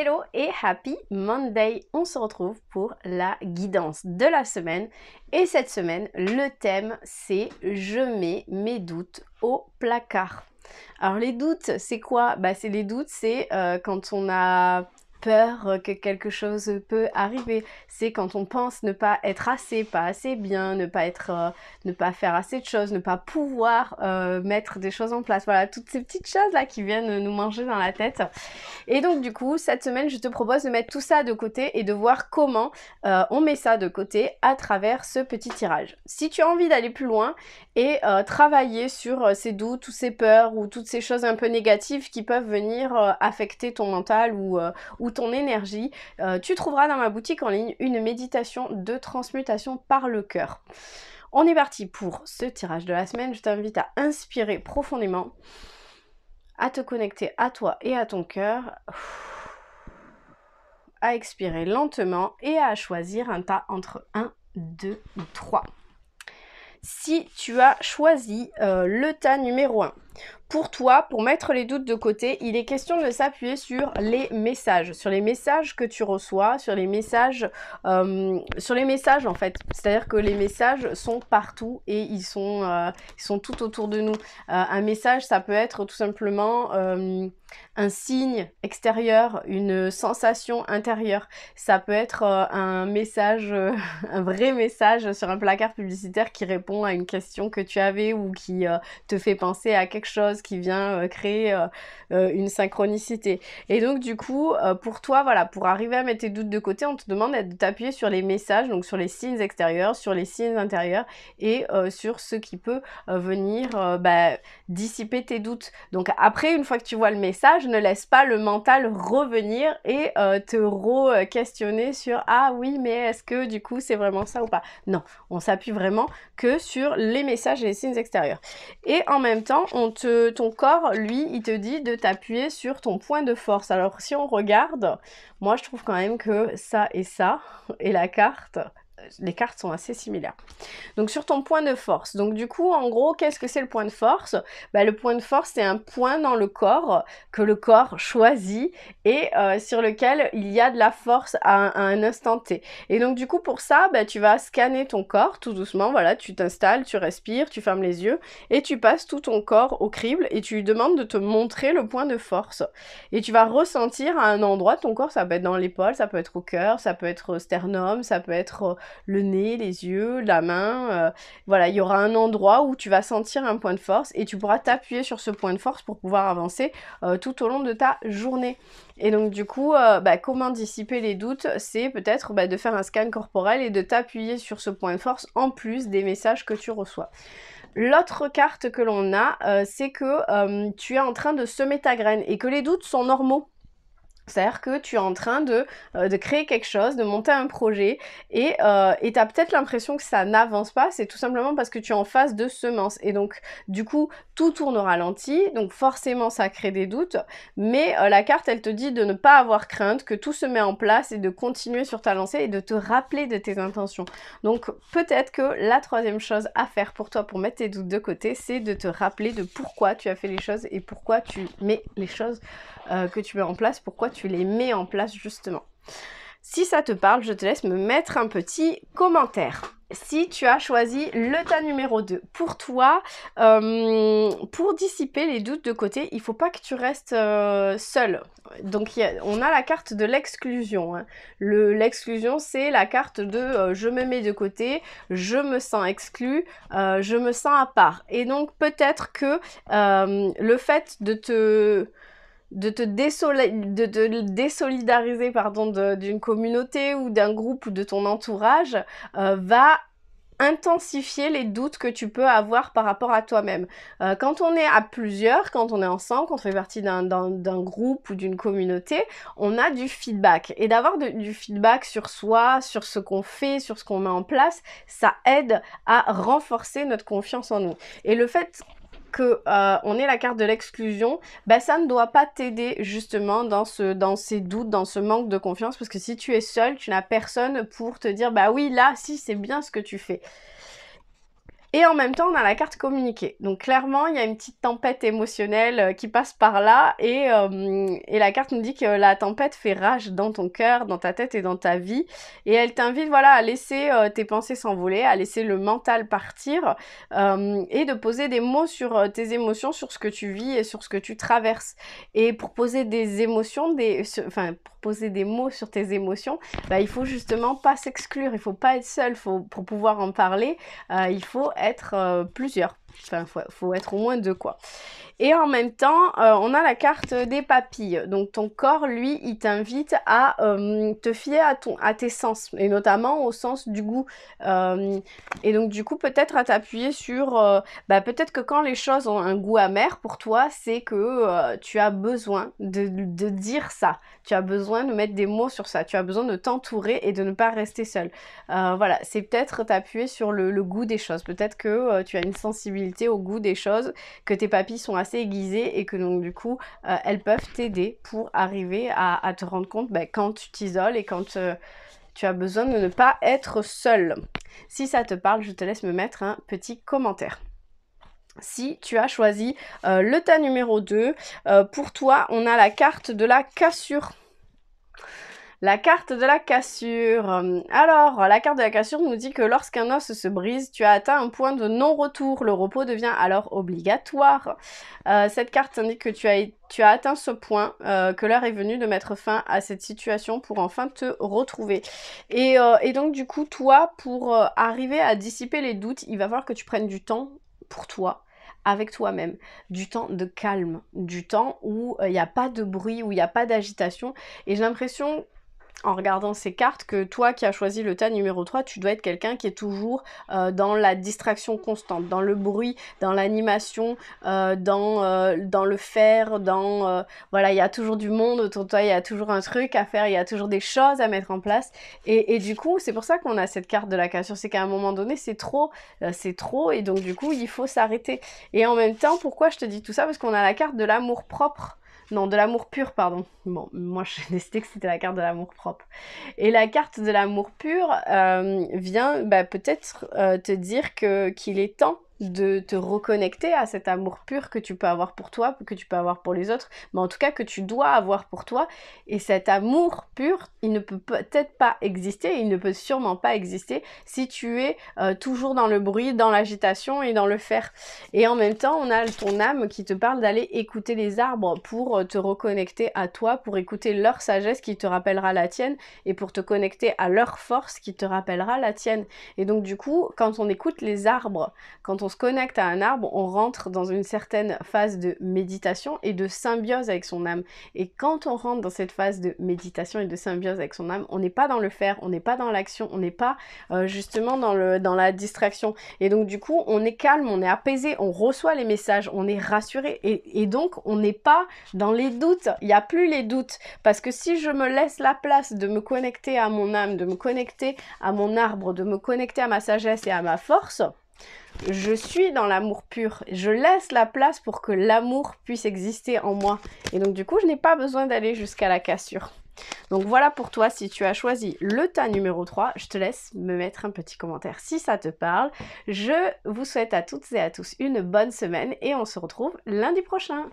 Hello et happy Monday! On se retrouve pour la guidance de la semaine et cette semaine, le thème c'est je mets mes doutes au placard. Alors les doutes, c'est quoi? C'est les doutes, c'est quand on a peur que quelque chose peut arriver. C'est quand on pense ne pas être assez, pas assez bien, ne pas faire assez de choses, ne pas pouvoir mettre des choses en place. Voilà, toutes ces petites choses là qui viennent nous manger dans la tête. Et donc du coup, cette semaine, je te propose de mettre tout ça de côté et de voir comment on met ça de côté à travers ce petit tirage. Si tu as envie d'aller plus loin et travailler sur ces doutes ou ces peurs ou toutes ces choses un peu négatives qui peuvent venir affecter ton mental ou ton énergie, tu trouveras dans ma boutique en ligne une méditation de transmutation par le cœur. On est parti pour ce tirage de la semaine. Je t'invite à inspirer profondément, à te connecter à toi et à ton cœur, à expirer lentement et à choisir un tas entre 1, 2 ou 3. Si tu as choisi le tas numéro 1, pour toi, pour mettre les doutes de côté, il est question de s'appuyer sur les messages que tu reçois, sur les messages en fait. C'est-à-dire que les messages sont partout et ils sont tout autour de nous. Un message, ça peut être tout simplement un signe extérieur, une sensation intérieure. Ça peut être un message, un vrai message sur un placard publicitaire qui répond à une question que tu avais ou qui te fait penser à quelque chose, qui vient créer une synchronicité. Et donc du coup, pour toi, voilà, pour arriver à mettre tes doutes de côté, on te demande de t'appuyer sur les messages, donc sur les signes extérieurs, sur les signes intérieurs et sur ce qui peut venir dissiper tes doutes. Donc après, une fois que tu vois le message, ne laisse pas le mental revenir et te re-questionner sur « Ah oui, mais est-ce que du coup c'est vraiment ça ou pas ?» Non, on s'appuie vraiment que sur les messages et les signes extérieurs. Et en même temps, ton corps, lui, il te dit de t'appuyer sur ton point de force. Alors si on regarde, moi je trouve quand même que ça et la carte, les cartes sont assez similaires. Donc sur ton point de force. Donc du coup, en gros, qu'est-ce que c'est le point de force? Le point de force, c'est un point dans le corps que le corps choisit et sur lequel il y a de la force à un instant T. Et donc du coup, pour ça, tu vas scanner ton corps tout doucement. Voilà, tu t'installes, tu respires, tu fermes les yeux et tu passes tout ton corps au crible et tu lui demandes de te montrer le point de force. Et tu vas ressentir à un endroit de ton corps, ça peut être dans l'épaule, ça peut être au cœur, ça peut être au sternum, ça peut être le nez, les yeux, la main, voilà, il y aura un endroit où tu vas sentir un point de force et tu pourras t'appuyer sur ce point de force pour pouvoir avancer tout au long de ta journée. Et donc du coup, comment dissiper les doutes? C'est peut-être de faire un scan corporel et de t'appuyer sur ce point de force en plus des messages que tu reçois. L'autre carte que l'on a, c'est que tu es en train de semer ta graine et que les doutes sont normaux. C'est-à-dire que tu es en train de créer quelque chose, de monter un projet et tu as peut-être l'impression que ça n'avance pas, c'est tout simplement parce que tu es en phase de semence. Et donc, du coup, tout tourne au ralenti, donc forcément, ça crée des doutes. Mais la carte, elle te dit de ne pas avoir crainte, que tout se met en place et de continuer sur ta lancée et de te rappeler de tes intentions. Donc, peut-être que la troisième chose à faire pour toi, pour mettre tes doutes de côté, c'est de te rappeler de pourquoi tu as fait les choses et pourquoi tu mets les choses que tu mets en place, pourquoi tu les mets en place justement. Si ça te parle, je te laisse me mettre un petit commentaire. Si tu as choisi le tas numéro 2, pour toi, pour dissiper les doutes de côté, il ne faut pas que tu restes seul. Donc on a la carte de l'exclusion. Hein. L'exclusion, c'est la carte de je me mets de côté, je me sens exclu, je me sens à part. Et donc peut-être que le fait de te désolidariser d'une communauté ou d'un groupe ou de ton entourage va intensifier les doutes que tu peux avoir par rapport à toi-même. Quand on est à plusieurs, quand on est ensemble, quand on fait partie d'un groupe ou d'une communauté, on a du feedback. Et d'avoir du feedback sur soi, sur ce qu'on fait, sur ce qu'on met en place, ça aide à renforcer notre confiance en nous. Et le fait que on ait la carte de l'exclusion, ça ne doit pas t'aider justement dans ces doutes, dans ce manque de confiance, parce que si tu es seul, tu n'as personne pour te dire oui là, si c'est bien ce que tu fais. Et en même temps, on a la carte communiquer. Donc clairement, il y a une petite tempête émotionnelle qui passe par là et la carte nous dit que la tempête fait rage dans ton cœur, dans ta tête et dans ta vie. Et elle t'invite voilà, à laisser tes pensées s'envoler, à laisser le mental partir et de poser des mots sur tes émotions, sur ce que tu vis et sur ce que tu traverses. Et pour poser des émotions, pour poser des mots sur tes émotions, bah, il faut justement pas s'exclure, il faut pas être seul, pour pouvoir en parler, il faut être plusieurs. Enfin, faut être au moins deux, quoi. Et en même temps, on a la carte des papilles. Donc ton corps, lui, il t'invite à te fier à tes sens, et notamment au sens du goût. Et donc du coup, peut-être à t'appuyer sur... peut-être que quand les choses ont un goût amer pour toi, c'est que tu as besoin de dire ça. Tu as besoin de mettre des mots sur ça. Tu as besoin de t'entourer et de ne pas rester seul. Voilà, c'est peut-être t'appuyer sur le goût des choses. Peut-être que tu as une sensibilité au goût des choses, que tes papilles sont assez aiguisées et que donc du coup elles peuvent t'aider pour arriver à te rendre compte quand tu t'isoles et quand tu as besoin de ne pas être seul. Si ça te parle, je te laisse me mettre un petit commentaire. Si tu as choisi le tas numéro 2, pour toi on a la carte de la cassure. La carte de la cassure. Alors, la carte de la cassure nous dit que lorsqu'un os se brise, tu as atteint un point de non-retour. Le repos devient alors obligatoire. Cette carte indique que tu as atteint ce point, que l'heure est venue de mettre fin à cette situation pour enfin te retrouver. Et donc, du coup, toi, pour arriver à dissiper les doutes, il va falloir que tu prennes du temps pour toi, avec toi-même, du temps de calme, du temps où il n'y a pas de bruit, où il n'y a pas d'agitation. Et j'ai l'impression, en regardant ces cartes, que toi qui as choisi le tas numéro 3, tu dois être quelqu'un qui est toujours dans la distraction constante, dans le bruit, dans l'animation, dans le faire, voilà, il y a toujours du monde autour de toi, il y a toujours un truc à faire, il y a toujours des choses à mettre en place. Et du coup, c'est pour ça qu'on a cette carte de la cassure, c'est qu'à un moment donné, c'est trop, et donc du coup, il faut s'arrêter. Et en même temps, pourquoi je te dis tout ça? Parce qu'on a la carte de l'amour propre. Non, de l'amour pur, pardon. Bon, moi, j'ai décidé que c'était la carte de l'amour propre. Et la carte de l'amour pur vient peut-être te dire qu'il est temps de te reconnecter à cet amour pur que tu peux avoir pour toi, que tu peux avoir pour les autres, mais en tout cas que tu dois avoir pour toi. Et cet amour pur, il ne peut peut-être pas exister, il ne peut sûrement pas exister si tu es toujours dans le bruit, dans l'agitation et dans le faire. Et en même temps, on a ton âme qui te parle d'aller écouter les arbres pour te reconnecter à toi, pour écouter leur sagesse qui te rappellera la tienne et pour te connecter à leur force qui te rappellera la tienne. Et donc du coup, quand on écoute les arbres, quand on se connecte à un arbre, on rentre dans une certaine phase de méditation et de symbiose avec son âme. Et quand on rentre dans cette phase de méditation et de symbiose avec son âme, on n'est pas dans le faire, on n'est pas dans l'action, on n'est pas justement dans la distraction. Et donc du coup, on est calme, on est apaisé, on reçoit les messages, on est rassuré et donc on n'est pas dans les doutes. Il n'y a plus les doutes. Parce que si je me laisse la place de me connecter à mon âme, de me connecter à mon arbre, de me connecter à ma sagesse et à ma force, je suis dans l'amour pur. Je laisse la place pour que l'amour puisse exister en moi. Et donc du coup, je n'ai pas besoin d'aller jusqu'à la cassure. Donc voilà pour toi, si tu as choisi le tas numéro 3, je te laisse me mettre un petit commentaire si ça te parle. Je vous souhaite à toutes et à tous une bonne semaine et on se retrouve lundi prochain.